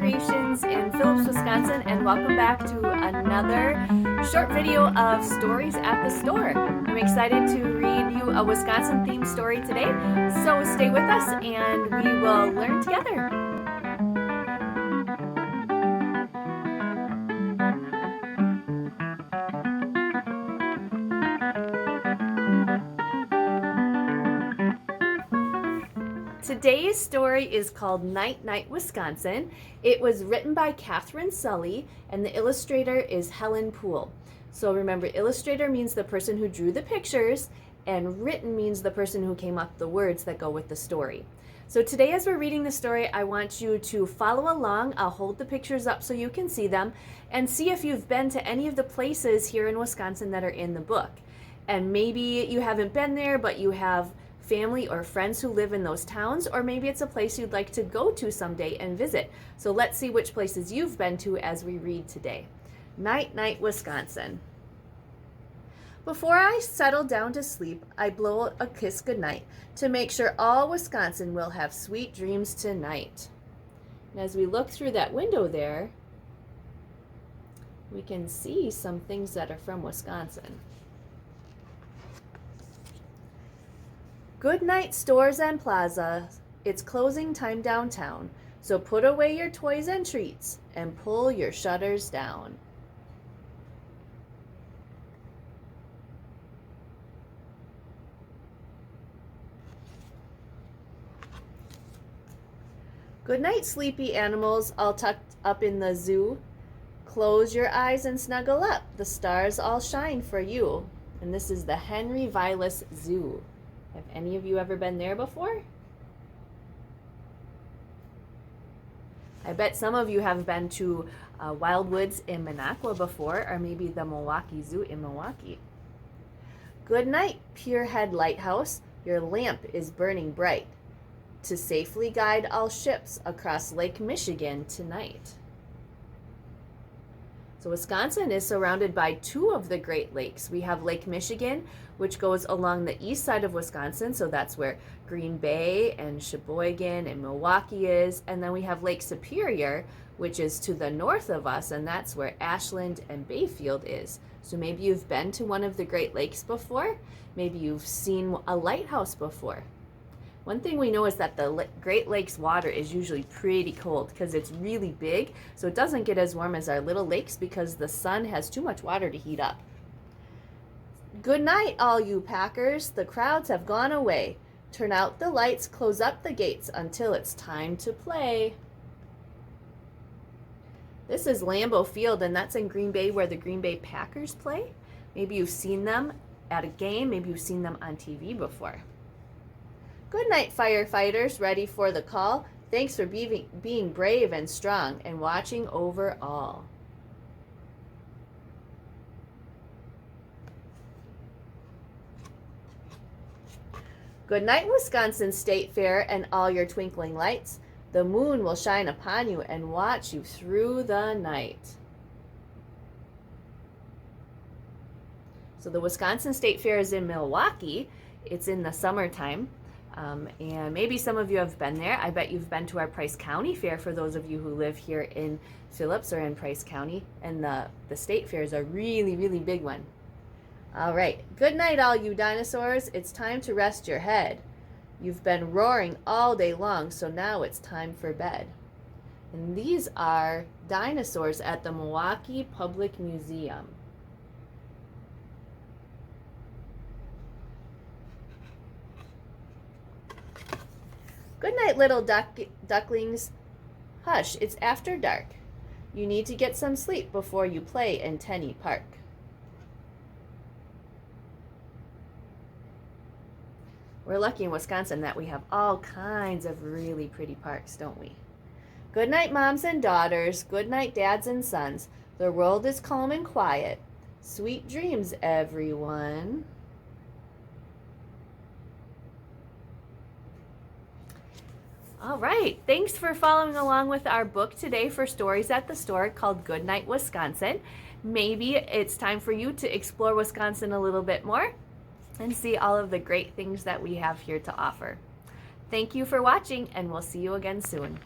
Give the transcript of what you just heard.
Creations in Phillips, Wisconsin, and welcome back to another short video of stories at the store. I'm excited to read you a Wisconsin themed story today, so stay with us and we will learn together. Today's story is called Night Night, Wisconsin. It was written by Catherine Sully and the illustrator is Helen Poole. So remember, illustrator means the person who drew the pictures and written means the person who came up with the words that go with the story. So today as we're reading the story, I want you to follow along. I'll hold the pictures up so you can see them and see if you've been to any of the places here in Wisconsin that are in the book. And maybe you haven't been there, but you have family or friends who live in those towns, or maybe it's a place you'd like to go to someday and visit. So let's see which places you've been to as we read today. Night Night, Wisconsin. Before I settle down to sleep, I blow a kiss goodnight to make sure all Wisconsin will have sweet dreams tonight. And as we look through that window there, we can see some things that are from Wisconsin. Good night, stores and plazas. It's closing time downtown, so put away your toys and treats and pull your shutters down. Good night, sleepy animals all tucked up in the zoo. Close your eyes and snuggle up. The stars all shine for you. And this is the Henry Vilas Zoo. Have any of you ever been there before? I bet some of you have been to Wildwoods in Minocqua before, or maybe the Milwaukee Zoo in Milwaukee. Good night, Pierhead Lighthouse. Your lamp is burning bright to safely guide all ships across Lake Michigan tonight. So Wisconsin is surrounded by two of the Great Lakes. We have Lake Michigan, which goes along the east side of Wisconsin, so that's where Green Bay and Sheboygan and Milwaukee is. And then we have Lake Superior, which is to the north of us, and that's where Ashland and Bayfield is. So maybe you've been to one of the Great Lakes before. Maybe you've seen a lighthouse before. One thing we know is that the Great Lakes water is usually pretty cold because it's really big, so it doesn't get as warm as our little lakes because the sun has too much water to heat up. Good night, all you packers. The crowds have gone away. Turn out the lights, close up the gates until it's time to play. This is Lambeau Field, and that's in Green Bay where the Green Bay Packers play. Maybe you've seen them at a game. Maybe you've seen them on TV before. Good night, firefighters, ready for the call. Thanks for being brave and strong and watching over all. Good night, Wisconsin State Fair and all your twinkling lights. The moon will shine upon you and watch you through the night. So the Wisconsin State Fair is in Milwaukee. It's in the summertime. And maybe some of you have been there. I bet you've been to our Price County Fair for those of you who live here in Phillips or in Price County. And the state fair is a really, really big one. All right. Good night, all you dinosaurs. It's time to rest your head. You've been roaring all day long, so now it's time for bed. And these are dinosaurs at the Milwaukee Public Museum. Good night, little ducklings. Hush, it's after dark. You need to get some sleep before you play in Tenny Park. We're lucky in Wisconsin that we have all kinds of really pretty parks, don't we? Good night, moms and daughters. Good night, dads and sons. The world is calm and quiet. Sweet dreams, everyone. All right, thanks for following along with our book today for Stories at the Store called Good Night, Wisconsin. Maybe it's time for you to explore Wisconsin a little bit more and see all of the great things that we have here to offer. Thank you for watching, and we'll see you again soon.